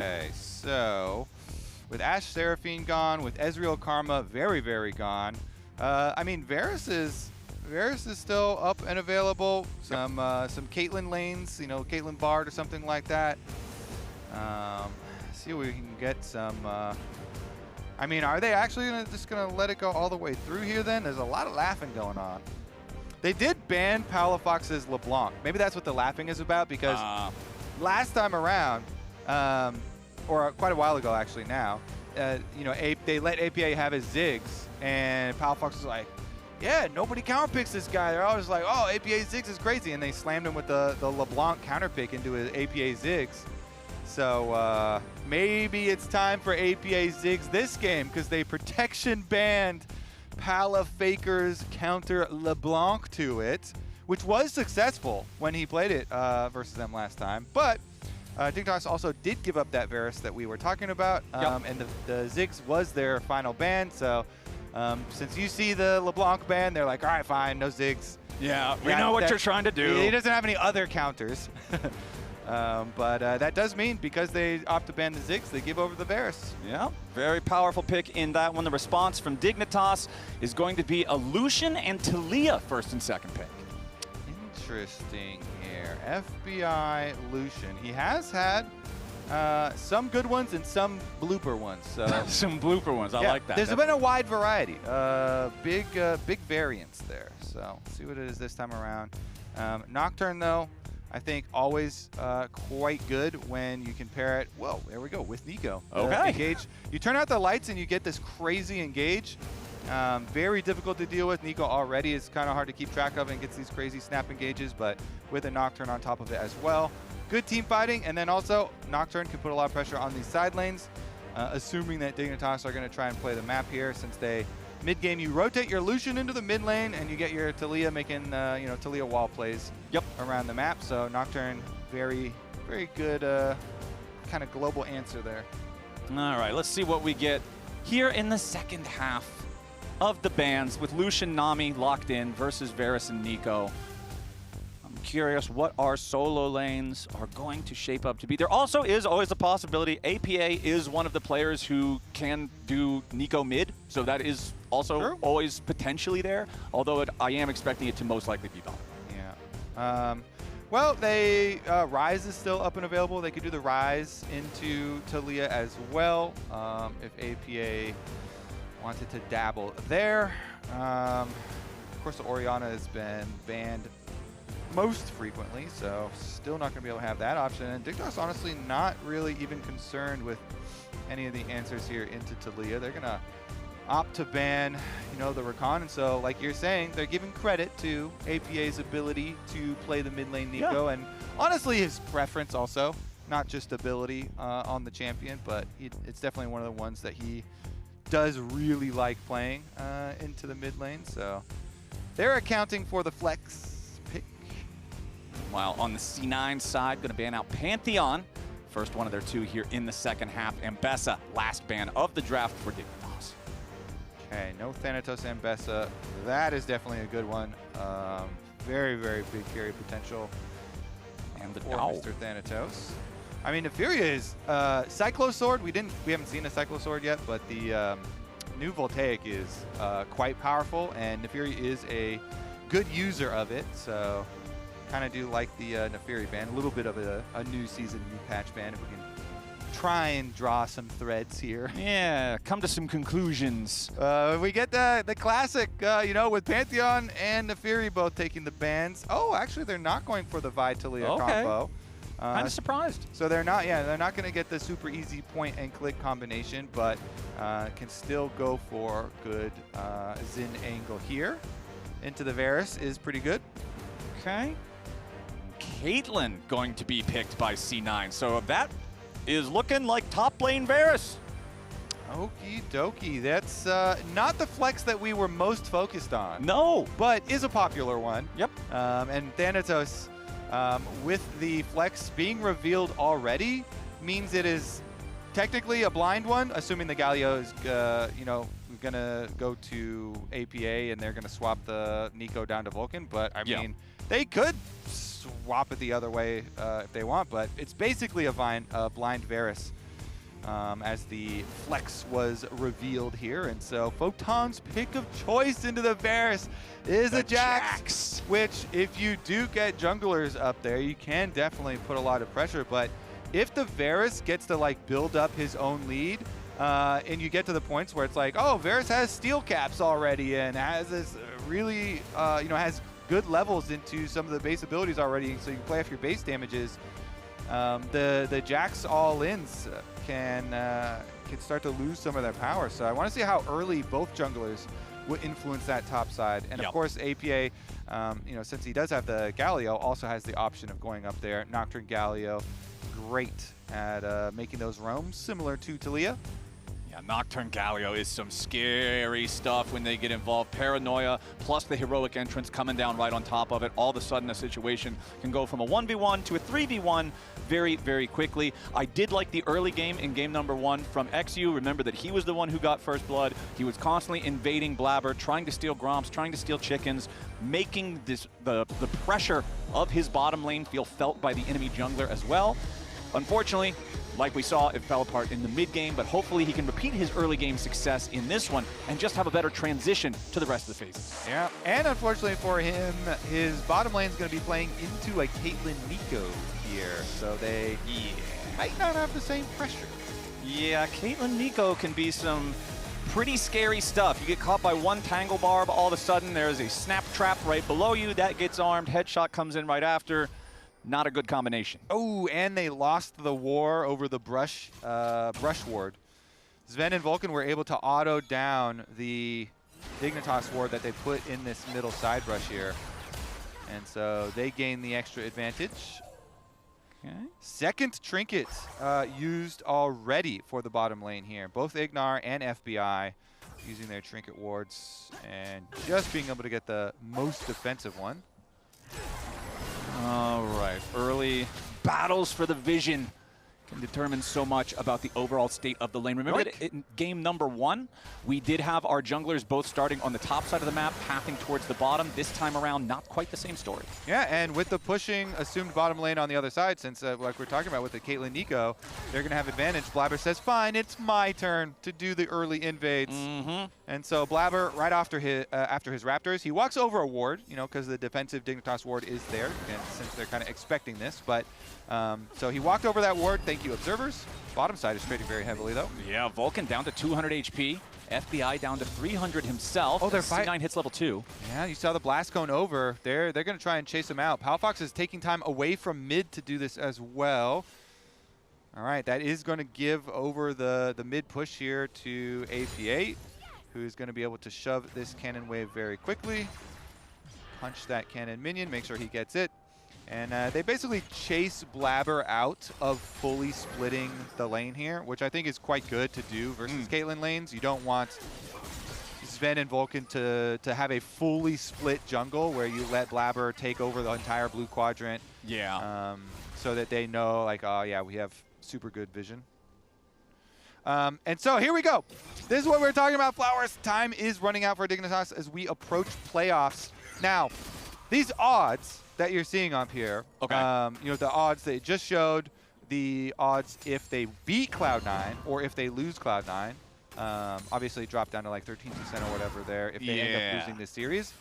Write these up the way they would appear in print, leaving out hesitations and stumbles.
Okay, so with Ashe Seraphine gone, with Ezreal Karma very, very gone. I mean, Varus is still up and available. Some Caitlyn lanes, you know, Caitlyn Bard or something like that. See if we can get some. I mean, are they actually just gonna let it go all the way through here? Then there's a lot of laughing going on. They did ban Palafox's LeBlanc. Maybe that's what the laughing is about, because last time around, or quite a while ago actually now, you know, they let APA have his Ziggs, and Palafox was like, yeah, nobody counterpicks this guy. They're always like, oh, APA Ziggs is crazy, and they slammed him with the LeBlanc counterpick into his APA Ziggs. So maybe it's time for APA Ziggs this game, because they protection banned Palafaker's counter LeBlanc to it, which was successful when he played it versus them last time. But Dignitas also did give up that Varus that we were talking about, and the Ziggs was their final ban. So since you see the LeBlanc ban, they're like, all right, fine, no Ziggs. Yeah, we know what you're trying to do. He doesn't have any other counters. But that does mean, because they opt to ban the Ziggs, they give over the Varus. Yeah, very powerful pick in that one. The response from Dignitas is going to be a Lucian and Taliyah first and second pick. Interesting here. FBI Lucian. He has had some good ones and some blooper ones. So some blooper ones. I like that. There's been a wide variety. Big variance there. So let's see what it is this time around. Nocturne, though, I think always quite good when you compare it. Whoa, there we go, with NEeko. Okay. Engage. You turn out the lights and you get this crazy engage. Very difficult to deal with. NEeko already is kind of hard to keep track of and gets these crazy snap engages, but with a Nocturne on top of it as well. Good team fighting, and then also Nocturne can put a lot of pressure on these side lanes, assuming that Dignitas are going to try and play the map here, since they mid-game, you rotate your Lucian into the mid lane, and you get your Taliyah making, you know, Taliyah wall plays around the map. So Nocturne, very, very good kind of global answer there. All right, let's see what we get here in the second half of the bans with Lucian, Nami locked in versus Varus and NEeko. I'm curious what our solo lanes are going to shape up to be. There also is always a possibility APA is one of the players who can do NEeko mid, so that is also always potentially there, although I am expecting it to most likely be Vulcan. Yeah. Well, they Rise is still up and available. They could do the Rise into Taliyah as well if APA wanted to dabble there. Of course, the Orianna has been banned most frequently, so still not going to be able to have that option. And Dignitas honestly not really even concerned with any of the answers here into Taliyah. They're going to opt to ban, you know, the Rakan. And so, like you're saying, they're giving credit to APA's ability to play the mid lane NEeko, and honestly his preference also, not just ability on the champion, but it's definitely one of the ones that he does really like playing into the mid lane. So they're accounting for the flex pick. While on the C9 side, going to ban out Pantheon. First one of their two here in the second half. And Bessa, last ban of the draft for Dignitas. Okay, no Thanatos and Bessa. That is definitely a good one. Very, very big carry potential. And the Mr. Thanatos. I mean, Nefuria is Cyclo Sword. We haven't seen a Cyclo Sword yet, but the new Voltaic is quite powerful, and Nefuria is a good user of it. So, kind of do like the Nefuria ban. A little bit of a new season, new patch ban. If we can try and draw some threads here. Yeah, come to some conclusions. We get the classic, you know, with Pantheon and Nefuria both taking the bans. Oh, actually, they're not going for the Vi Taliyah combo. Kind of surprised. So they're not going to get the super easy point and click combination, but can still go for good Xin angle here. Into the Varus is pretty good. Okay. Caitlyn going to be picked by C9. So that is looking like top lane Varus. Okie dokie. That's not the flex that we were most focused on. No. But is a popular one. Yep. And Thanatos, with the flex being revealed already, means it is technically a blind one, assuming the Galio is, you know, going to go to APA and they're going to swap the NEeko down to Vulcan. But, I mean, they could swap it the other way if they want, but it's basically a blind Varus as the flex was revealed here. And so Photon's pick of choice into the Varus is a Jax, which if you do get junglers up there, you can definitely put a lot of pressure. But if the Varus gets to like build up his own lead, and you get to the points where it's like, oh, Varus has steel caps already and has this really, has good levels into some of the base abilities already, so you can play off your base damages. The Jax all-ins can start to lose some of their power. So I want to see how early both junglers would influence that top side. And of course, APA, since he does have the Galio, also has the option of going up there. Nocturne Galio, great at making those roams, similar to Taliyah. Nocturne Galio is some scary stuff when they get involved. Paranoia plus the heroic entrance coming down right on top of it. All of a sudden, a situation can go from a 1v1 to a 3v1 very, very quickly. I did like the early game in game number 1 from eXyu. Remember that he was the one who got first blood. He was constantly invading Blaber, trying to steal Gromps, trying to steal chickens, making the pressure of his bottom lane feel felt by the enemy jungler as well. Unfortunately, like we saw, it fell apart in the mid game, but hopefully he can repeat his early game success in this one and just have a better transition to the rest of the phases. Yeah, and unfortunately for him, his bottom lane is going to be playing into a Caitlyn NEeko here, so they might not have the same pressure. Yeah, Caitlyn NEeko can be some pretty scary stuff. You get caught by one Tangle Barb, all of a sudden there's a snap trap right below you, that gets armed, headshot comes in right after. Not a good combination. Oh, and they lost the war over the brush ward. Zven and Vulcan were able to auto down the Dignitas ward that they put in this middle side brush here. And so they gain the extra advantage. Okay. Second trinket used already for the bottom lane here. Both Ignar and FBI using their trinket wards and just being able to get the most defensive one. All right, early battles for the vision can determine so much about the overall state of the lane. Remember that in game number 1, we did have our junglers both starting on the top side of the map, pathing towards the bottom. This time around, not quite the same story. Yeah, and with the pushing assumed bottom lane on the other side, since like we're talking about with the Caitlyn NEeko, they're going to have advantage. Blaber says, fine, it's my turn to do the early invades. And so Blaber, right after his Raptors, he walks over a ward, because the defensive Dignitas ward is there, and since they're kind of expecting this. But so he walked over that ward. Thank you, observers. Bottom side is trading very heavily, though. Yeah, Vulcan down to 200 HP. FBI down to 300 himself. Oh, they're C9 hits level 2. Yeah, you saw the blast cone over. They're going to try and chase him out. Palafox is taking time away from mid to do this as well. All right, that is going to give over the mid push here to AP8, who's going to be able to shove this cannon wave very quickly. Punch that cannon minion, make sure he gets it. And they basically chase Blaber out of fully splitting the lane here, which I think is quite good to do versus Caitlyn lanes. You don't want Zven and Vulcan to have a fully split jungle where you let Blaber take over the entire blue quadrant. Yeah. So that they know, like, oh yeah, we have super good vision. And so here we go. This is what we're talking about, Flowers. Time is running out for Dignitas as we approach playoffs. Now, these odds that you're seeing up here, the odds they just showed, the odds if they beat Cloud9 or if they lose Cloud9, obviously drop down to like 13% or whatever there if they end up losing this series.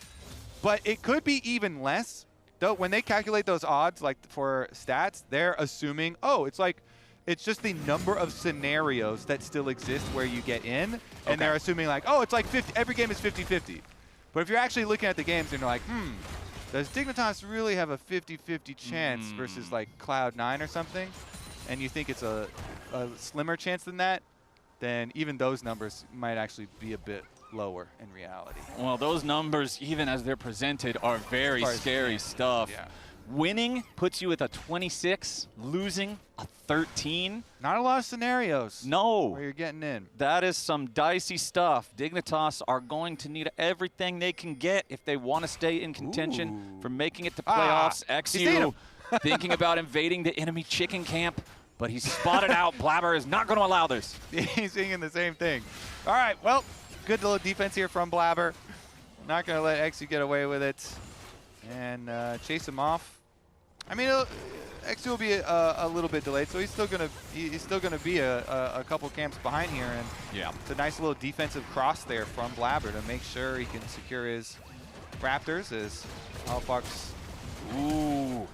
But it could be even less. Though when they calculate those odds, like for stats, they're assuming, oh, it's just the number of scenarios that still exist where you get in, and they're assuming like, oh, it's like 50, every game is 50-50. But if you're actually looking at the games and you're like, does Dignitas really have a 50-50 chance versus like Cloud9 or something, and you think it's a slimmer chance than that, then even those numbers might actually be a bit lower in reality. Well, those numbers, even as they're presented, are very scary stuff. Yeah. Winning puts you at a 26, losing a 13. Not a lot of scenarios. No. Where you're getting in. That is some dicey stuff. Dignitas are going to need everything they can get if they want to stay in contention for making it to playoffs. eXyu thinking about invading the enemy chicken camp, but he's spotted out. Blaber is not going to allow this. He's thinking the same thing. All right, well, good little defense here from Blaber. Not going to let eXyu get away with it and chase him off. I mean, eXyu will be a little bit delayed, so he's still gonna be a couple camps behind here, and yeah, it's a nice little defensive cross there from Blaber to make sure he can secure his Raptors as Palafox. Ooh,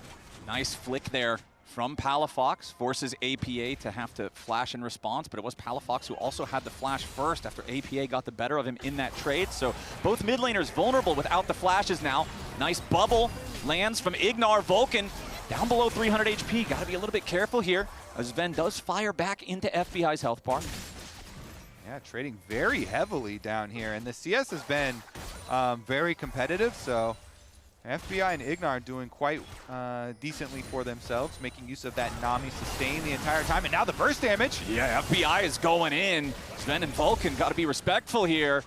nice flick there from Palafox, forces APA to have to flash in response, but it was Palafox who also had the flash first after APA got the better of him in that trade. So both mid laners vulnerable without the flashes now. Nice bubble lands from Ignar. Vulcan down below 300 HP. Got to be a little bit careful here as Zven does fire back into FBI's health bar. Yeah, trading very heavily down here, and the CS has been very competitive, so FBI and Ignar are doing quite decently for themselves, making use of that Nami sustain the entire time, and now the burst damage. Yeah, FBI is going in. Zven and Vulcan got to be respectful here.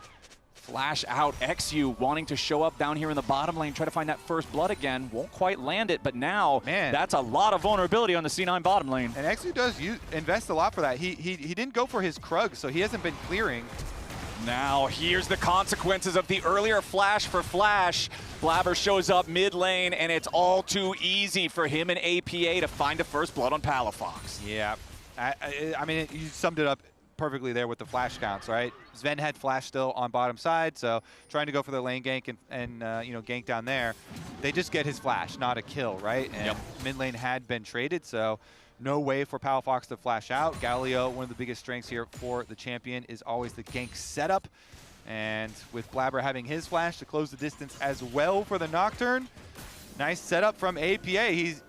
Flash out, eXyu wanting to show up down here in the bottom lane, try to find that first blood again. Won't quite land it, but now that's a lot of vulnerability on the C9 bottom lane. And eXyu does invest a lot for that. He didn't go for his Krug, so he hasn't been clearing. Now here's the consequences of the earlier flash for Flash. Blaber shows up mid lane, and it's all too easy for him and APA to find a first blood on Palafox. Yeah, I mean, you summed it up perfectly there with the flash counts, right? Zven had flash still on bottom side, so trying to go for the lane gank and you know, gank down there. They just get his flash, not a kill, right? And mid lane had been traded, so no way for Palafox to flash out. Galio, one of the biggest strengths here for the champion, is always the gank setup. And with Blaber having his flash to close the distance as well for the Nocturne, nice setup from APA.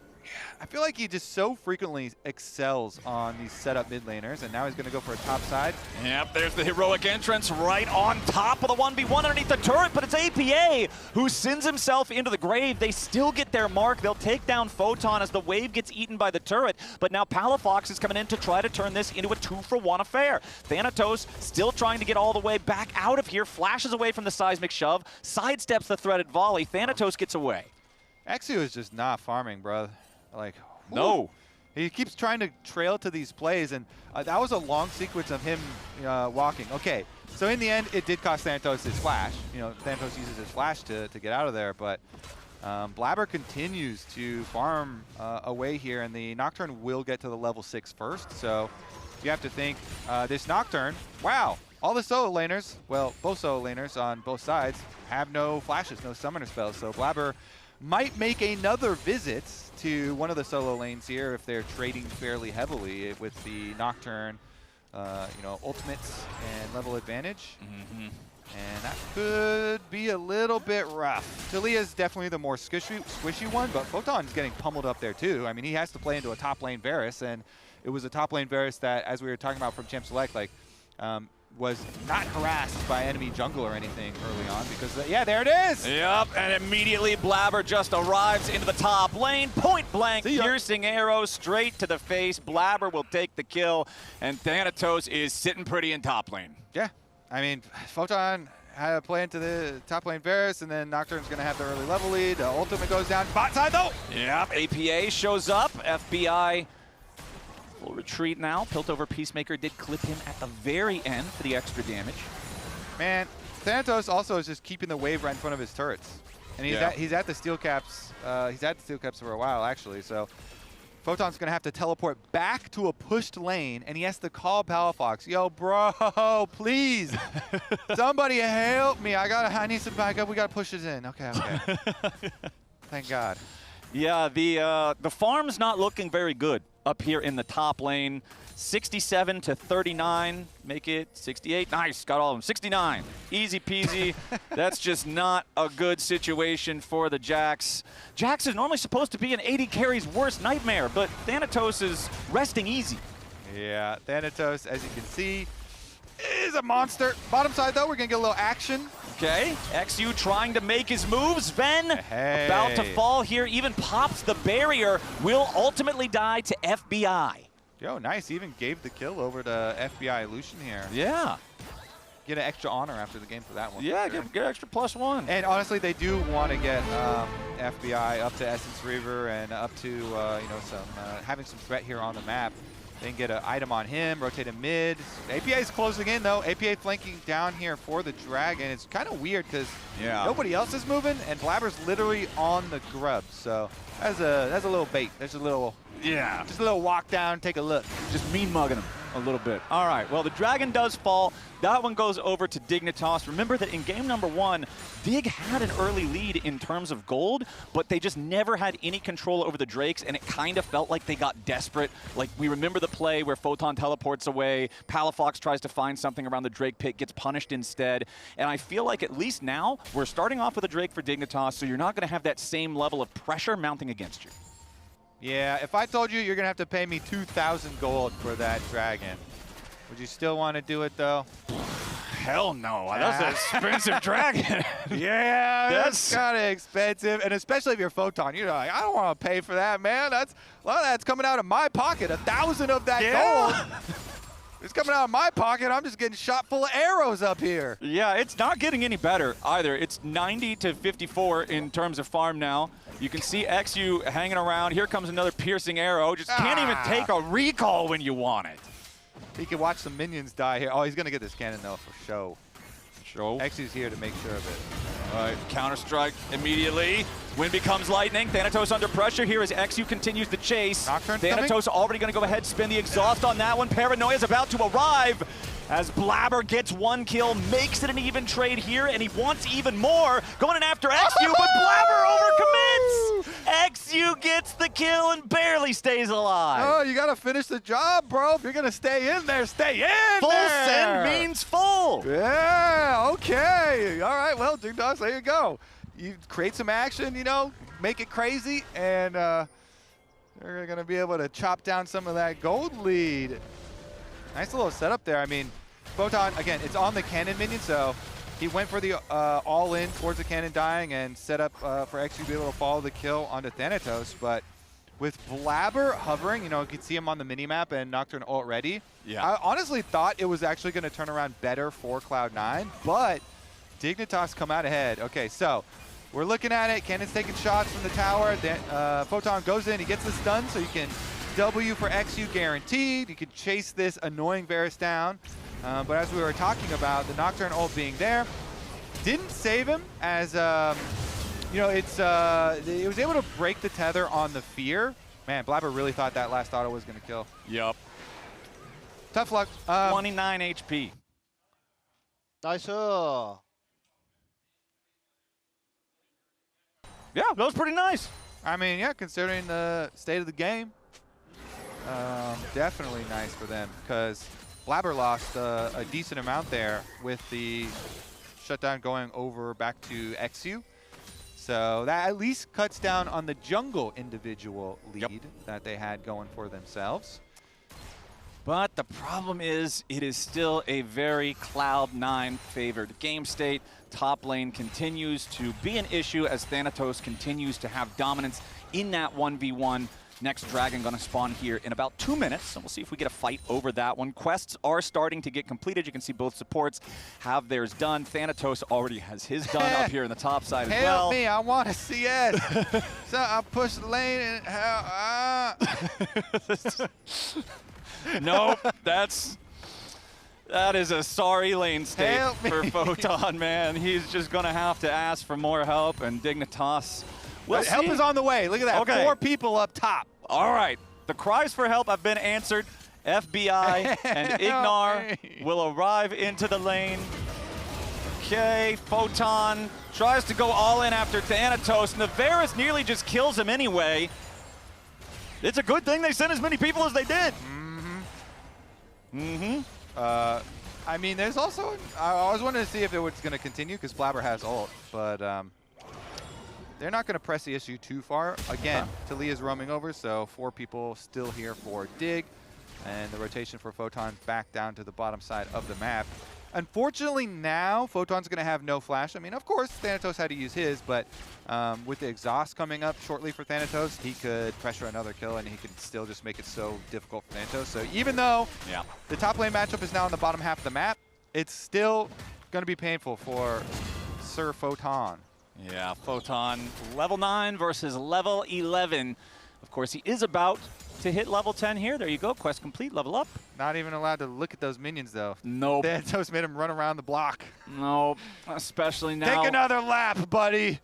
I feel like he just so frequently excels on these setup mid laners, and now he's going to go for a top side. Yep, there's the heroic entrance right on top of the 1v1 underneath the turret, but it's APA who sends himself into the grave. They still get their mark. They'll take down Photon as the wave gets eaten by the turret, but now Palafox is coming in to try to turn this into a 2-for-1 affair. Thanatos still trying to get all the way back out of here, flashes away from the seismic shove, sidesteps the threaded volley. Thanatos gets away. eXyu is just not farming, bro. Like, no. He keeps trying to trail to these plays, and that was a long sequence of him walking. Okay, so in the end, it did cost Thanatos his flash. You know, Thanatos uses his flash to get out of there, but Blaber continues to farm away here, and the Nocturne will get to the level 6 first. So you have to think this Nocturne, wow, all the solo laners, well, both solo laners on both sides have no flashes, no summoner spells. So Blaber might make another visit to one of the solo lanes here if they're trading fairly heavily with the Nocturne, you know, ultimates and level advantage. And that could be a little bit rough. Taliyah is definitely the more squishy one, but Photon's getting pummeled up there too. I mean, he has to play into a top lane Varus, and it was a top lane Varus that, as we were talking about from Champ Select, like, was not harassed by enemy jungle or anything early on because, yeah, there it is! Yep, and immediately Blaber just arrives into the top lane, point blank, piercing arrow straight to the face. Blaber will take the kill, and Thanatos is sitting pretty in top lane. Yeah, I mean, Photon had to play into the top lane Varus, and then Nocturne's going to have the early level lead. The ultimate goes down. Bot side, though! Yep, APA shows up. FBI will retreat now. Piltover Peacemaker did clip him at the very end for the extra damage. Man, Thanatos also is just keeping the wave right in front of his turrets. And he's at the steel caps. He's at the steel caps for a while, actually. So Photon's going to have to teleport back to a pushed lane, and he has to call Palafox. Yo, bro, please. Somebody help me. I need some backup. We got to push this in. Okay. Thank God. Yeah, the farm's not looking very good up here in the top lane. 67 to 39, make it 68. Nice, got all of them. 69, easy peasy. That's just not a good situation for the Jax. Jax is normally supposed to be an AD carry's worst nightmare, but Thanatos is resting easy. Yeah, Thanatos, as you can see, is a monster. Bottom side, though, we're going to get a little action. Okay, eXyu trying to make his moves. Zven about to fall here, even pops the barrier, will ultimately die to FBI. Yo, nice, even gave the kill over to FBI Lucian here. Yeah. Get an extra honor after the game for that one. Yeah, get extra +1. And honestly, they do want to get FBI up to Essence Reaver and up to, you know, some having some threat here on the map. They can get an item on him, rotate him mid. APA is closing in, though. APA flanking down here for the Dragon. It's kind of weird because nobody else is moving, and Blaber's literally on the grub. So that's a little bait. There's a little Yeah. Just a little walk down, take a look. Just mean mugging him a little bit. All right, well, the dragon does fall. That one goes over to Dignitas. Remember that in game number 1, Dig had an early lead in terms of gold, but they just never had any control over the Drakes, and it kind of felt like they got desperate. Like, we remember the play where Photon teleports away, Palafox tries to find something around the Drake pit, gets punished instead, and I feel like at least now, we're starting off with a Drake for Dignitas, so you're not going to have that same level of pressure mounting against you. Yeah, if I told you you're going to have to pay me 2,000 gold for that dragon, would you still want to do it, though? Hell no. That's an expensive dragon. Yeah, that's kind of expensive. And especially if you're Photon, you're like, I don't want to pay for that, man. A lot of that's coming out of my pocket. 1,000 of that gold. It's coming out of my pocket. I'm just getting shot full of arrows up here. Yeah, it's not getting any better either. It's 90 to 54 in terms of farm now. You can see eXyu hanging around. Here comes another piercing arrow. Just can't even take a recall when you want it. He can watch some minions die here. Oh, he's going to get this cannon, though, for show. Show. eXyu's here to make sure of it. All right, counter-strike immediately. Wind becomes lightning. Thanatos under pressure here as eXyu continues the chase. Nocturne Thanatos already going to go ahead, spin the exhaust on that one. Paranoia's about to arrive as Blaber gets 1 kill, makes it an even trade here, and he wants even more. Going in after eXyu, but Blaber overcommits! eXyu gets the kill and barely stays alive. Oh, you got to finish the job, bro. If you're going to stay in there, stay in Full there. send means full. Yeah, okay. All right, well, Dignitas, there you go. You create some action, you know, make it crazy, and they're going to be able to chop down some of that gold lead. Nice little setup there. I mean, Photon, again, it's on the cannon minion, so he went for the all-in towards the cannon dying and set up for eXyu to be able to follow the kill onto Thanatos. But with Blaber hovering, you know, you can see him on the minimap and Nocturne ult ready. Yeah. I honestly thought it was actually going to turn around better for Cloud9, but Dignitas come out ahead. Okay, so we're looking at it. Cannon's taking shots from the tower. Then Photon goes in. He gets the stun, so you can W for eXyu guaranteed. You can chase this annoying Varus down. But as we were talking about, the Nocturne ult being there didn't save him as, you know, it was able to break the tether on the fear. Man, Blaber really thought that last auto was going to kill. Yep. Tough luck. 29 HP. Nice. Yeah, that was pretty nice. I mean, yeah, considering the state of the game, definitely nice for them because Blaber lost a decent amount there with the shutdown going over back to eXyu. So that at least cuts down on the jungle individual lead that they had going for themselves. But the problem is, it is still a very Cloud9 favored game state. Top lane continues to be an issue as Thanatos continues to have dominance in that 1v1. Next dragon gonna spawn here in about 2 minutes, and we'll see if we get a fight over that one. Quests are starting to get completed. You can see both supports have theirs done. Thanatos already has his done up here in the top side as well. Help me, I want a CS. So I push the lane and Nope, that is a sorry lane state for Photon, man. He's just gonna have to ask for more help, and Dignitas. Help is on the way. Look at that. Okay. 4 people up top. All right. The cries for help have been answered. FBI and Ignar will arrive into the lane. Okay, Photon tries to go all in after Thanatos, and the Varus nearly just kills him anyway. It's a good thing they sent as many people as they did. I mean, there's also, I was wanting to see if it was going to continue because Blaber has ult, but they're not going to press the issue too far. Again, Taliyah's roaming over, so 4 people still here for Dig, and the rotation for Photon back down to the bottom side of the map. Unfortunately now, Photon's going to have no flash. I mean, of course, Thanatos had to use his, but with the exhaust coming up shortly for Thanatos, he could pressure another kill, and he could still just make it so difficult for Thanatos. So even though the top lane matchup is now on the bottom half of the map, it's still going to be painful for Sir Photon. Yeah, Photon, level 9 versus level 11. Of course, he is about to hit level 10 here. There you go, quest complete, level up. Not even allowed to look at those minions, though. Nope. Thanatos made him run around the block. Nope, especially now. Take another lap, buddy.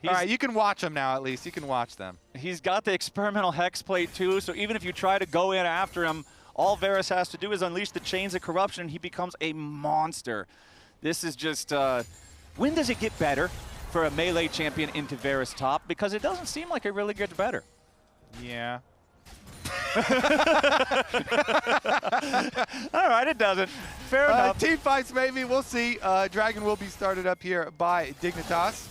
All right, you can watch them now at least. You can watch them. He's got the experimental hex plate too, so even if you try to go in after him, all Varus has to do is unleash the chains of corruption and he becomes a monster. This is just, when does it get better for a melee champion into Varus top? Because it doesn't seem like it really gets better. Yeah. All right, it doesn't. Fair enough. Team fights maybe, we'll see. Dragon will be started up here by Dignitas.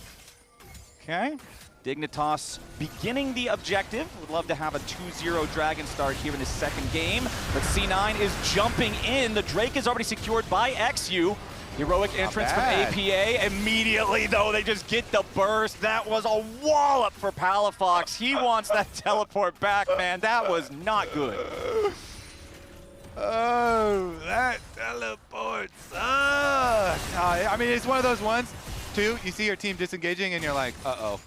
Okay. Dignitas beginning the objective. Would love to have a 2-0 Dragon start here in the second game. But C9 is jumping in. The Drake is already secured by eXyu. Heroic entrance from APA. Immediately, though, they just get the burst. That was a wallop for Palafox. He wants that teleport back, man. That was not good. Oh, that teleport sucks. I mean, it's one of those ones, too. You see your team disengaging, and you're like, uh-oh.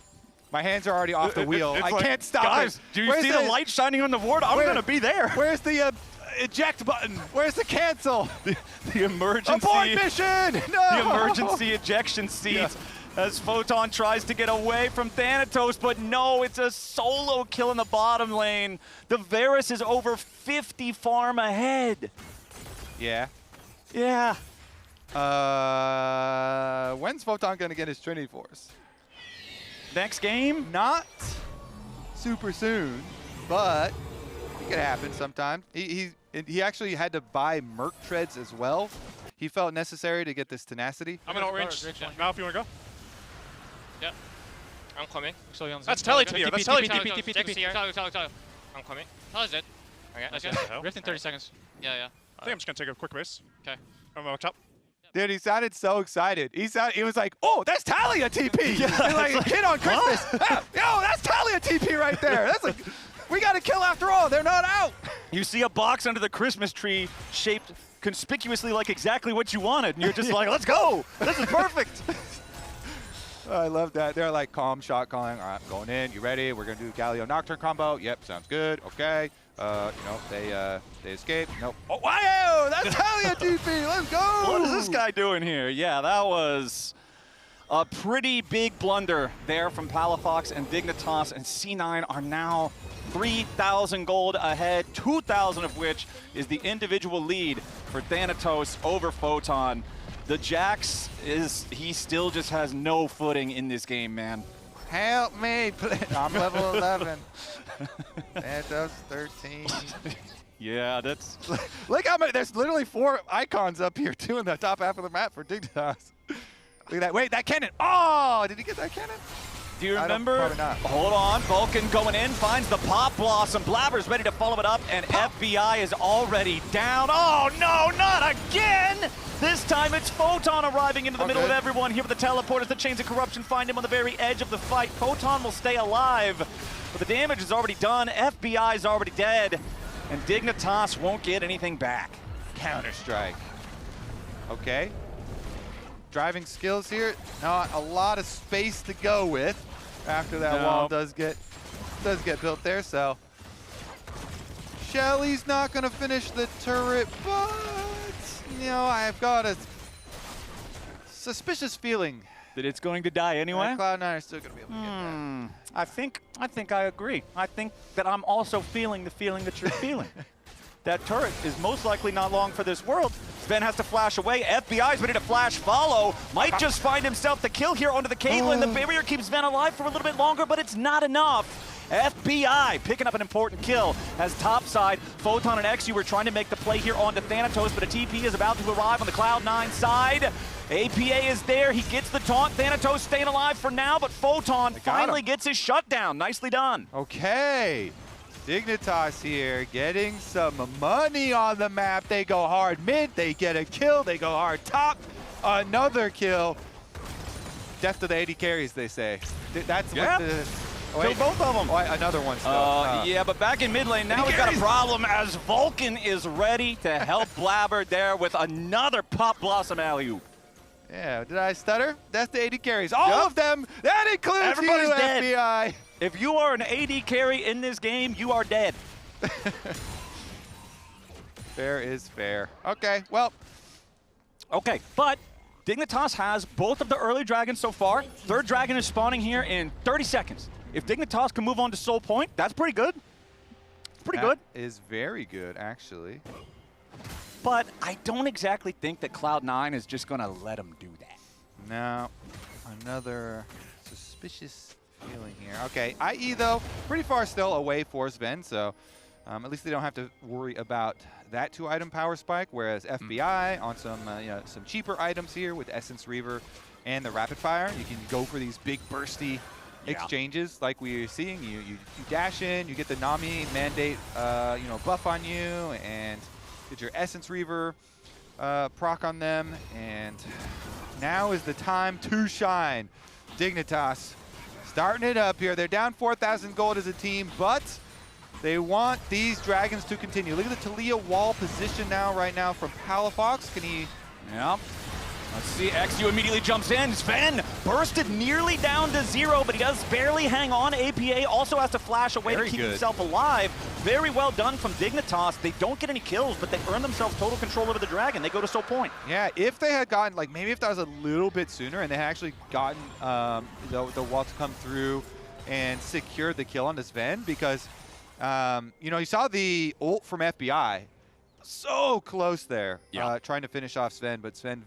My hands are already off the wheel. I like, can't stop guys, it. Do you see the light shining on the board? I'm going to be there. Where's the eject button? Where's the cancel? The emergency. Abort mission! No! The emergency ejection seat as Photon tries to get away from Thanatos, but no, it's a solo kill in the bottom lane. The Varus is over 50 farm ahead. Yeah. Yeah. When's Photon going to get his Trinity Force? Next game? Not super soon, but it could happen sometime. He actually had to buy Merc Treads as well. He felt necessary to get this tenacity. I'm in orange. Mal, if you want to go. Yeah. I'm coming. That's Taliyah to you. That's Taliyah to you. Taliyah. I'm coming. Taliyah's dead. Okay, let's go. Rift in 30 seconds. Yeah. I think I'm just going to take a quick base. Okay. I'm on top. Dude, he sounded so excited. He was like, "Oh, that's Taliyah TP!" like a kid on Christmas. Yo, that's Taliyah TP right there. That's like, we got to kill after all. They're not out. You see a box under the Christmas tree shaped conspicuously like exactly what you wanted, and you're just like, "Let's go! This is perfect." I love that. They're like calm shot calling. All right, I'm going in. You ready? We're gonna do Galio Nocturne combo. Yep, sounds good. Okay. They escape. Nope. Oh, wow! That's Taliyah TP. Let's go. What is this guy doing here? Yeah, that was a pretty big blunder there from Palafox and Dignitas, and C9 are now 3,000 gold ahead, 2,000 of which is the individual lead for Thanatos over Photon. The Jax he still just has no footing in this game, man. Help me, please. I'm level 11. Thanatos 13. Yeah, that's... Look how many, there's literally 4 icons up here too in the top half of the map for Dignitas. Look at that, wait, that cannon. Oh, did he get that cannon? Do you remember? Probably not. Hold on, Vulcan going in, finds the Pop Blossom. Blaber's ready to follow it up, and FBI is already down. Oh no, not again! This time it's Photon arriving into the middle of everyone here with the teleporters. The Chains of Corruption find him on the very edge of the fight. Photon will stay alive, but the damage is already done. FBI is already dead, and Dignitas won't get anything back. Counter-strike. Okay. Driving skills here, not a lot of space to go with after that wall does get built there, so Shelly's not gonna finish the turret, but you know, I've got a suspicious feeling that it's going to die anyway. Cloud9 are still gonna be able to get that. I think I agree. I think that I'm also feeling the feeling that you're feeling. That turret is most likely not long for this world. Zven has to flash away. FBI's ready to flash follow. Might just find himself the kill here onto the Caitlyn. The barrier keeps Zven alive for a little bit longer, but it's not enough. FBI picking up an important kill as topside. Photon and eXyu were trying to make the play here onto Thanatos, but a TP is about to arrive on the Cloud9 side. APA is there. He gets the taunt. Thanatos staying alive for now, but Photon finally gets his shutdown. Nicely done. Okay. Dignitas here getting some money on the map. They go hard mid, they get a kill, they go hard top, another kill. Death to the AD carries, they say. That's what the... Kill both of them. Oh, another one still. Yeah, but back in mid lane, now we've got a problem as Vulcan is ready to help Blaber there with another Pop Blossom alley-oop. Yeah, did I stutter? That's the AD carries. All of them! That includes Everybody's you, dead. FBI! If you are an AD carry in this game, you are dead. Fair is fair. Okay, well. Okay, but Dignitas has both of the early dragons so far. Third dragon is spawning here in 30 seconds. If Dignitas can move on to Soul Point, that's pretty good. Pretty good. That is very good, actually. But I don't exactly think that Cloud9 is just going to let him do that. Now, another suspicious feeling here. Okay, IE, though, pretty far still away for Zven, so at least they don't have to worry about that 2-item power spike, whereas FBI on some some cheaper items here with Essence Reaver and the Rapid Fire, you can go for these big bursty exchanges like we're seeing. You dash in, you get the Nami mandate buff on you, and get your Essence Reaver proc on them, and now is the time to shine. Dignitas starting it up here. They're down 4,000 gold as a team, but they want these dragons to continue. Look at the Taliyah wall position right now from Palafox. Can he? Yep. Let's see, eXyu immediately jumps in. Zven bursted nearly down to 0, but he does barely hang on. APA also has to flash away to keep himself alive. Very well done from Dignitas. They don't get any kills, but they earn themselves total control over the dragon. They go to Soul Point. Yeah, if they had gotten, like, maybe if that was a little bit sooner and they had actually gotten the wall to come through and secured the kill on this Zven, because, you saw the ult from FBI. So close there, trying to finish off Zven, but Zven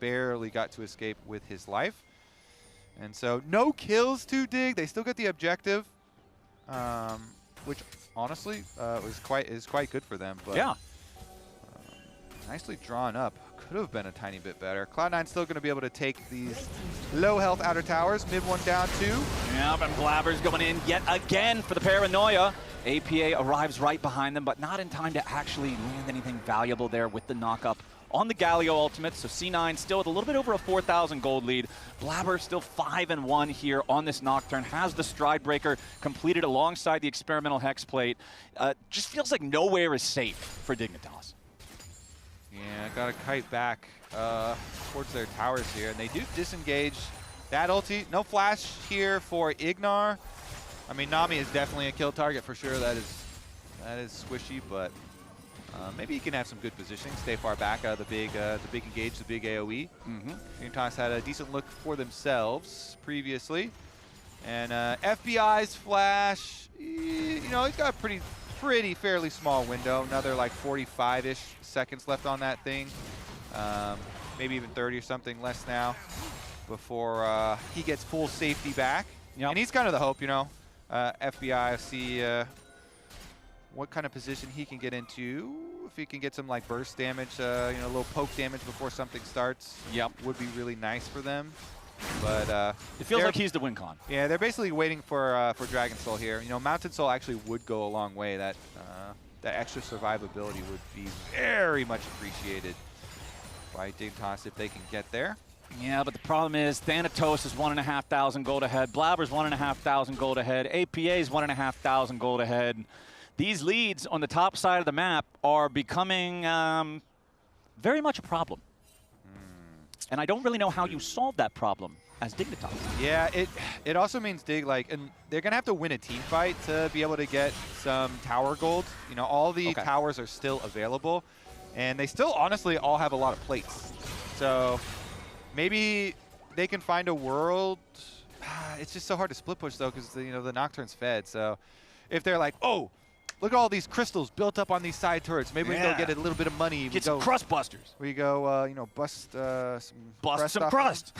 barely got to escape with his life. And so no kills to Dig. They still get the objective, which honestly is quite good for them. But nicely drawn up. Could have been a tiny bit better. Cloud9 still going to be able to take these low health outer towers. Mid one down 2. Yeah, and Blaber's going in yet again for the paranoia. APA arrives right behind them, but not in time to actually land anything valuable there with the knock-up on the Galio ultimate. So C9 still with a little bit over a 4,000 gold lead. Blaber still 5-1 here on this Nocturne. Has the Stride Breaker completed alongside the experimental Hex Plate. Just feels like nowhere is safe for Dignitas. Yeah, got to kite back towards their towers here, and they do disengage that ulti. No flash here for Ignar. I mean, Nami is definitely a kill target for sure. That is squishy, but maybe he can have some good positioning. Stay far back out of the big engage, the big AOE. Dignitas had a decent look for themselves previously, and FBI's flash. He's got a pretty fairly small window. Another like 45-ish seconds left on that thing. Maybe even 30 or something less now before he gets full safety back. And he's kind of the hope, FBI, see what kind of position he can get into. If he can get some like burst damage, a little poke damage before something starts, would be really nice for them. But it feels like he's the win con. Yeah, they're basically waiting for Dragon Soul here. Mountain Soul actually would go a long way. That extra survivability would be very much appreciated by Dignitas if they can get there. Yeah, but the problem is Thanatos is 1,500 gold ahead. Blaber's 1,500 gold ahead. APA's 1,500 gold ahead. These leads on the top side of the map are becoming very much a problem. And I don't really know how you solve that problem as Dignitas. Yeah, it also means Dig, and they're going to have to win a team fight to be able to get some tower gold. All the towers are still available, and they still honestly all have a lot of plates. So maybe they can find a world. It's just so hard to split push though, because the Nocturne's fed. So if they're like, oh, look at all these crystals built up on these side turrets. Maybe we can go get a little bit of money. Get some crust busters. We go, bust some crust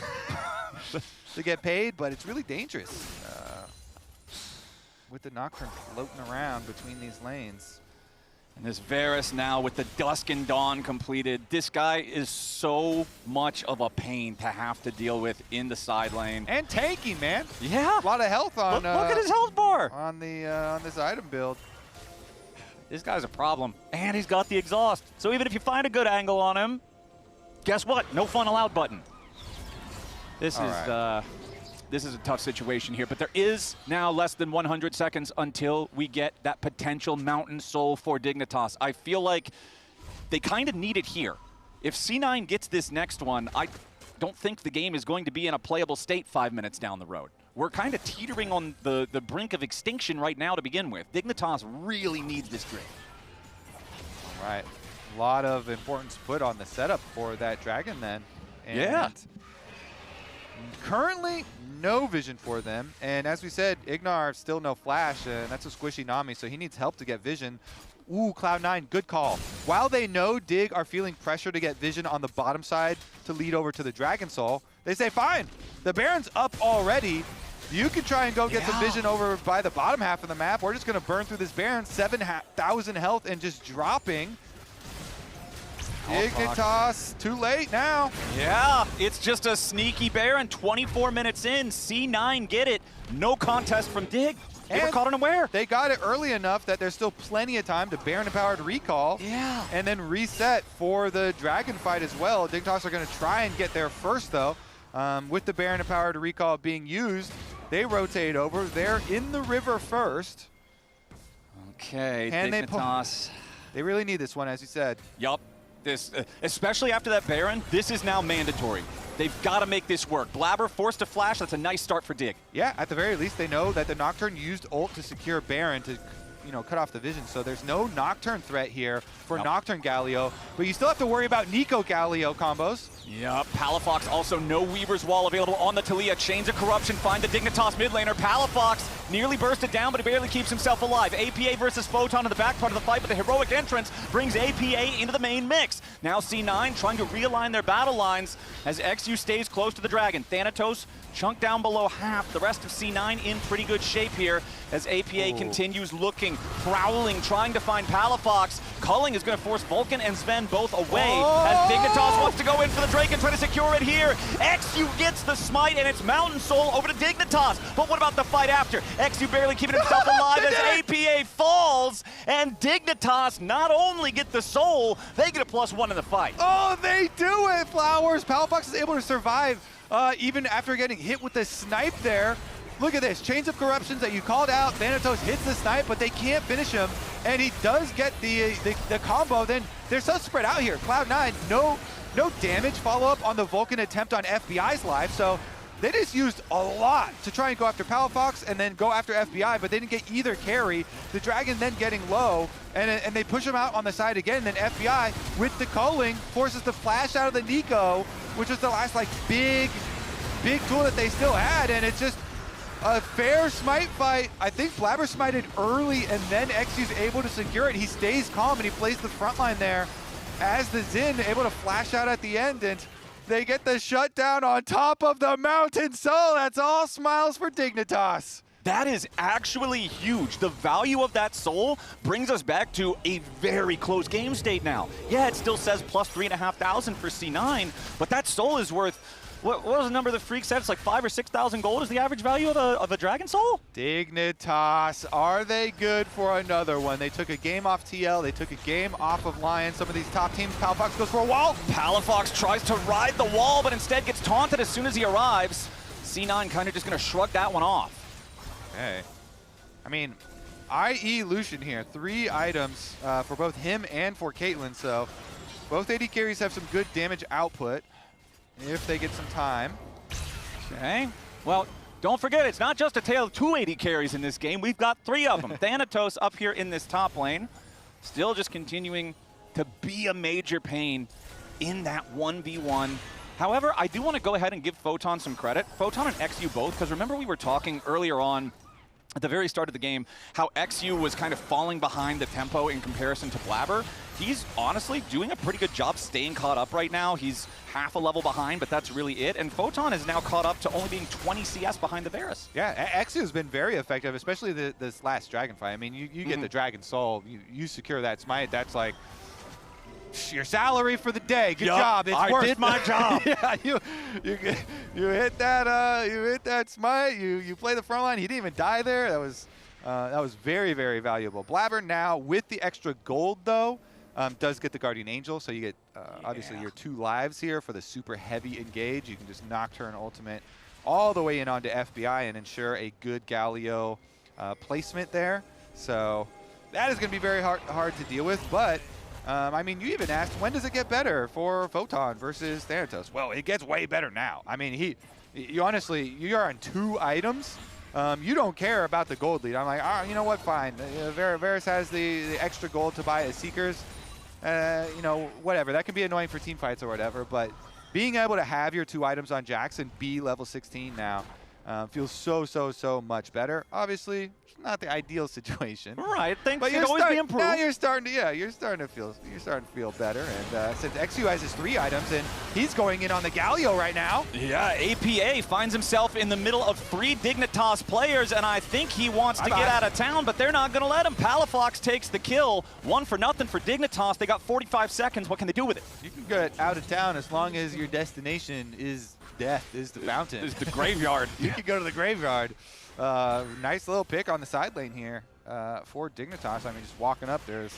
to get paid, but it's really dangerous with the Nocturne floating around between these lanes. And this Varus now with the Dusk and Dawn completed. This guy is so much of a pain to have to deal with in the side lane. And tanky, man. Yeah. A lot of health on. Look at his health bar. On this item build. This guy's a problem. And he's got the exhaust. So even if you find a good angle on him, guess what? No fun allowed button. This is a tough situation here, but there is now less than 100 seconds until we get that potential Mountain Soul for Dignitas. I feel like they kind of need it here. If C9 gets this next one, I don't think the game is going to be in a playable state 5 minutes down the road. We're kind of teetering on the brink of extinction right now to begin with. Dignitas really needs this drink. All right. A lot of importance put on the setup for that dragon then. And Yeah. currently, no vision for them. And as we said, Ignar still no flash, and that's a squishy Nami, so he needs help to get vision. Ooh, Cloud9, good call. While they know DIG are feeling pressure to get vision on the bottom side to lead over to the Dragon Soul, they say, fine, the Baron's up already. You can try and go get some vision over by the bottom half of the map. We're just going to burn through this Baron, 7,000 health and just dropping. Dignitas, too late now. Yeah, it's just a sneaky Baron. 24 minutes in, C9 get it. No contest from DIG. They were caught unaware. They got it early enough that there's still plenty of time to Baron-empowered recall. Yeah. And then reset for the Dragon fight as well. Dignitas are going to try and get there first, though. With the Baron-empowered recall being used, they rotate over. They're in the river first. Okay, Can Dignitas. They really need this one, as you said. Yup. This, especially after that Baron, this is now mandatory. They've got to make this work. Blaber forced to flash. That's a nice start for DIG. Yeah, at the very least, they know that the Nocturne used ult to secure Baron to, cut off the vision. So there's no Nocturne threat here for Nocturne Galio, but you still have to worry about NEeko Galio combos. Yep, Palafox also no Weaver's Wall available on the Taliyah. Chains of Corruption find the Dignitas mid laner. Palafox nearly bursted down, but he barely keeps himself alive. APA versus Photon in the back part of the fight, but the heroic entrance brings APA into the main mix. Now C9 trying to realign their battle lines as eXyu stays close to the Dragon. Thanatos chunk down below half. The rest of C9 in pretty good shape here as APA continues looking, prowling, trying to find Palafox. Culling is going to force Vulcan and Zven both away as Dignitas wants to go in for the Drake and try to secure it here. eXyu gets the smite and it's Mountain Soul over to Dignitas. But what about the fight after? eXyu barely keeping himself alive as APA falls, and Dignitas not only get the soul, they get a +1 in the fight. Oh, they do it, Flowers. Palafox is able to survive even after getting hit with the snipe there. Look at this, Chains of Corruptions that you called out. Thanatos hits the snipe, but they can't finish him, and he does get the combo. Then they're so spread out here. Cloud9, no damage follow-up on the Vulcan attempt on FBI's life, so they just used a lot to try and go after Palafox and then go after FBI, but they didn't get either carry. The Dragon then getting low, and they push him out on the side again. Then FBI, with the culling, forces the flash out of the NEeko, which was the last big tool that they still had, and it's just a fair smite fight. I think Blaber smited early, and then eXyu's able to secure it. He stays calm, and he plays the front line there as the Xin able to flash out at the end, and they get the shutdown on top of the Mountain Soul. That's all smiles for Dignitas. That is actually huge. The value of that soul brings us back to a very close game state now. Yeah, it still says +3,500 for C9, but that soul is worth, what was the number the Freak said? It's like 5,000 or 6,000 gold is the average value of a Dragon Soul? Dignitas, are they good for another one? They took a game off TL, they took a game off of Lion. Some of these top teams, Palafox goes for a wall. Palafox Tries to ride the wall, but instead gets taunted as soon as he arrives. C9 kind of just going to shrug that one off. Okay. I mean, IE Lucian here, 3 items for both him and for Caitlyn, so both AD carries have some good damage output if they get some time. Okay. Well, don't forget, it's not just a tale of 2 AD carries in this game. We've got 3 of them. Thanatos up here in this top lane, still just continuing to be a major pain in that 1v1. However, I do want to go ahead and give Photon some credit. Photon and eXyu both, because remember we were talking earlier on at the very start of the game how eXyu was kind of falling behind the tempo in comparison to Blaber. He's honestly doing a pretty good job staying caught up right now. He's half a level behind, but that's really it. And Photon is now caught up to only being 20 CS behind the Varus. Yeah, eXyu has been very effective, especially this last Dragon fight. I mean, you get the Dragon Soul, you secure that smite, that's like your salary for the day. Good job. It's worth. I did my job. Yeah, you hit that smite. You play the front line. He didn't even die there. That was very, very valuable. Blaber now with the extra gold though does get the Guardian Angel, so you get obviously your 2 lives here for the super heavy engage. You can just Nocturne ultimate all the way in onto FBI and ensure a good Galio placement there. So that is going to be very hard to deal with, but. I mean, you even asked, when does it get better for Photon versus Thanatos? Well, it gets way better now. I mean, you honestly, you're on 2 items. You don't care about the gold lead. I'm like, you know what, fine. Varus has the extra gold to buy as Seekers. Whatever. That can be annoying for team fights or whatever, but being able to have your 2 items on Jackson be level 16 now feels so much better. Obviously, it's not the ideal situation. Right, things But can always be improved. now you're starting to feel better. And since eXyu has his 3 items, and he's going in on the Galio right now. Yeah, APA finds himself in the middle of 3 Dignitas players, and I think he wants to get out of town, but they're not going to let him. Palafox takes the kill. 1-0 for Dignitas. They got 45 seconds. What can they do with it? You can get out of town as long as your destination is death, is the fountain. Is the graveyard. You can go to the graveyard. Nice little pick on the side lane here for Dignitas. I mean, just walking up, there's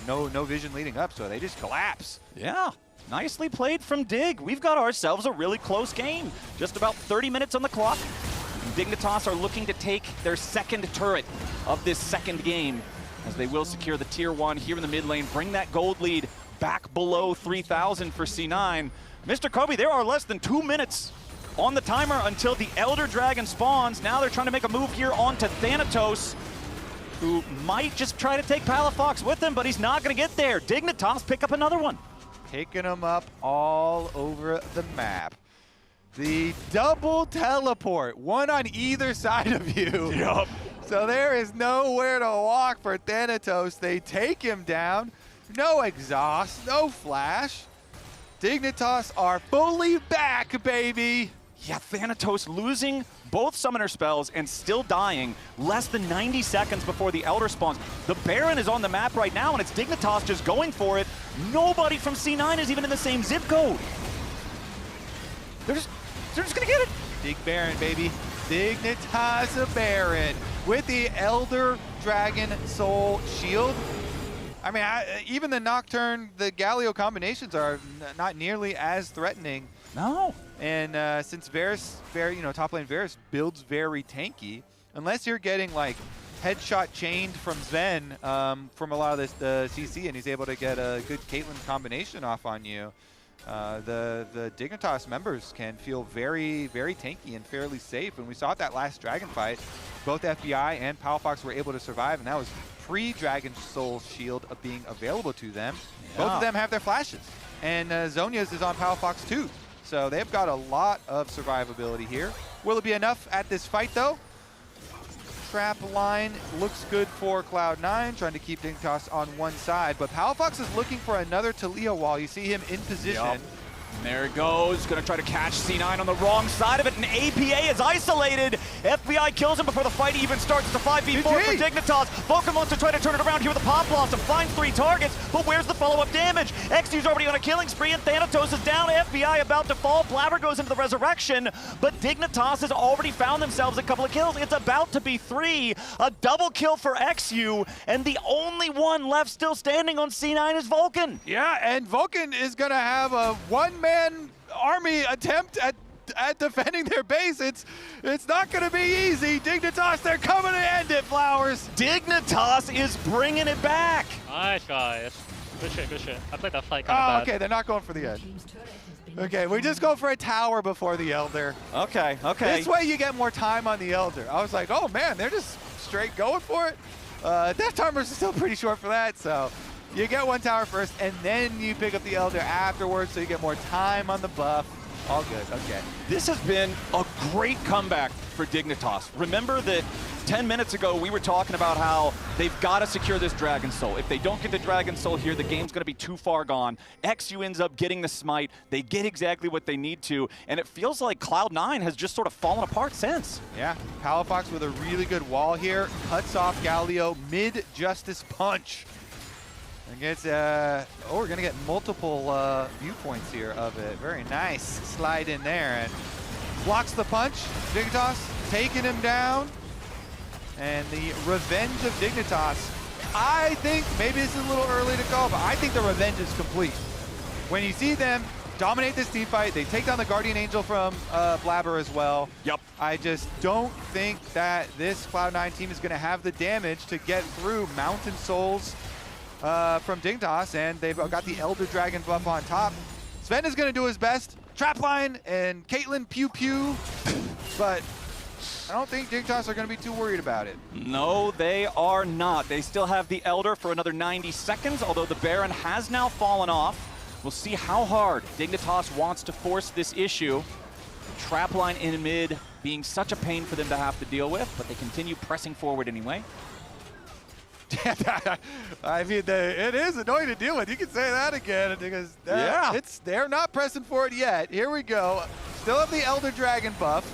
no vision leading up, so they just collapse. Yeah, nicely played from Dig. We've got ourselves a really close game. Just about 30 minutes on the clock. Dignitas are looking to take their 2nd turret of this 2nd game, as they will secure the tier 1 here in the mid lane, bring that gold lead back below 3,000 for C9. Mr. Kobe, there are less than 2 minutes on the timer until the Elder Dragon spawns. Now they're trying to make a move here onto Thanatos, who might just try to take Palafox with him, but he's not going to get there. Dignitas pick up another one. Picking them up all over the map. The double teleport, one on either side of you. Yup. So there is nowhere to walk for Thanatos. They take him down. No exhaust, no flash. Dignitas are fully back, baby. Yeah, Thanatos losing both summoner spells and still dying less than 90 seconds before the Elder spawns. The Baron is on the map right now, and it's Dignitas just going for it. Nobody from C9 is even in the same zip code. They're just gonna get it. Dig Baron, baby. Dignitas Baron with the Elder Dragon Soul Shield. I mean, even the Nocturne, the Galio combinations are not nearly as threatening. No. And since Varus, top lane Varus builds very tanky, unless you're getting like headshot chained from Zven from a lot of this CC, and he's able to get a good Caitlyn combination off on you, the Dignitas members can feel very tanky and fairly safe. And we saw it that last Dragon fight. Both FBI and Palafox were able to survive, and that was pre-Dragon Soul Shield being available to them. Yeah. Both of them have their flashes. And Zhonya's is on Palafox too. So they've got a lot of survivability here. Will it be enough at this fight though? Trap line looks good for Cloud9, trying to keep Dignitas on one side, but Palafox is looking for another Taliyah wall. You see him in position. Yep. There it goes, gonna try to catch C9 on the wrong side of it, and APA is isolated. FBI kills him before the fight even starts. It's a 5v4 for Dignitas. Vulcan wants to try to turn it around here with a pop blossom, finds 3 targets, but where's the follow-up damage? eXyu's already on a killing spree, and Thanatos is down. FBI about to fall. Blaber goes into the resurrection, but Dignitas has already found themselves a couple of kills. It's about to be 3. A double kill for eXyu, and the only one left still standing on C9 is Vulcan. Yeah, and Vulcan is gonna have a one-man army attempt at defending their base. It's not going to be easy. Dignitas, they're coming to end it, Flowers. Dignitas is bringing it back. Nice, guys. Good shit. I played that fight kind of bad. Okay, they're not going for the end. Okay, we just go for a tower before the Elder. Okay. This way you get more time on the Elder. I was like, oh man, they're just straight going for it. Death timers are still pretty short for that, so you get one tower first, and then you pick up the Elder afterwards, so you get more time on the buff. All good, okay. This has been a great comeback for Dignitas. Remember that 10 minutes ago, we were talking about how they've got to secure this Dragon Soul. If they don't get the Dragon Soul here, the game's going to be too far gone. eXyu ends up getting the smite. They get exactly what they need to, and it feels like Cloud9 has just sort of fallen apart since. Yeah, Palafox with a really good wall here. Cuts off Galio mid-Justice Punch. We're going to get multiple viewpoints here of it. Very nice slide in there and blocks the punch. Dignitas taking him down. And the revenge of Dignitas. I think, maybe this is a little early to call, but I think the revenge is complete. When you see them dominate this team fight, they take down the Guardian Angel from Blaber as well. Yep. I just don't think that this Cloud9 team is going to have the damage to get through Mountain Souls from Dignitas, and they've got the Elder Dragon buff on top. Zven is going to do his best. Trapline and Caitlyn pew, but I don't think Dignitas are going to be too worried about it. No, they are not. They still have the Elder for another 90 seconds, although the Baron has now fallen off. We'll see how hard Dignitas wants to force this issue. Trap line in mid being such a pain for them to have to deal with, but they continue pressing forward anyway. I mean, it is annoying to deal with. You can say that again because they're not pressing for it yet. Here we go. Still have the Elder Dragon buff.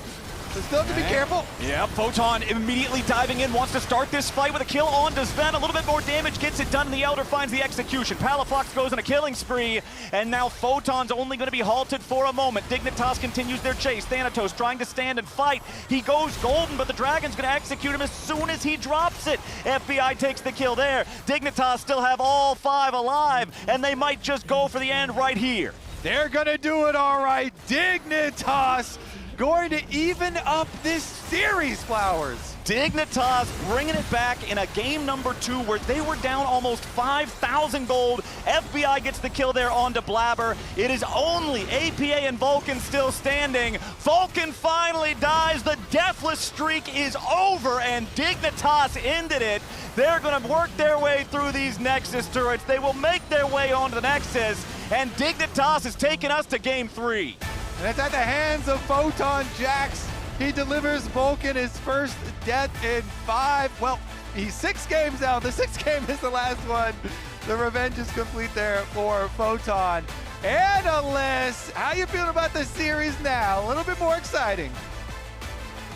So still have to be careful. Yeah, Photon immediately diving in, wants to start this fight with a kill on Zven. A little bit more damage, gets it done, and the Elder finds the execution. Palafox goes on a killing spree, and now Photon's only going to be halted for a moment. Dignitas continues their chase. Thanatos trying to stand and fight. He goes golden, but the Dragon's going to execute him as soon as he drops it. FBI takes the kill there. Dignitas still have all 5 alive, and they might just go for the end right here. They're going to do it all right. Dignitas going to even up this series, Flowers. Dignitas bringing it back in a game number 2 where they were down almost 5,000 gold. FBI gets the kill there onto Blaber. It is only APA and Vulcan still standing. Vulcan finally dies. The deathless streak is over, and Dignitas ended it. They're going to work their way through these Nexus turrets. They will make their way onto the Nexus, and Dignitas has taken us to game 3. And it's at the hands of Photon Jax. He delivers Vulcan his first death in 5. Well, he's 6 games out. The 6th game is the last one. The revenge is complete there for Photon. Analyst, how you feeling about the series now? A little bit more exciting.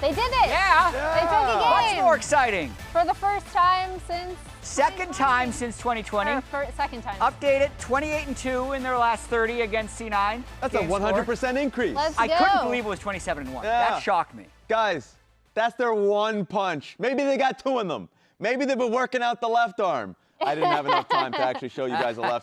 They did it. Yeah. They took a game. Much more exciting. For the first time since... Second time since 2020. Second time. Updated 28-2 in their last 30 against C9. That's a 100% increase. Let's I go. couldn't believe it was 27-1. That shocked me. Guys, that's their one punch. Maybe they got 2 in them. Maybe they've been working out the left arm. I didn't have enough time to actually show you guys the left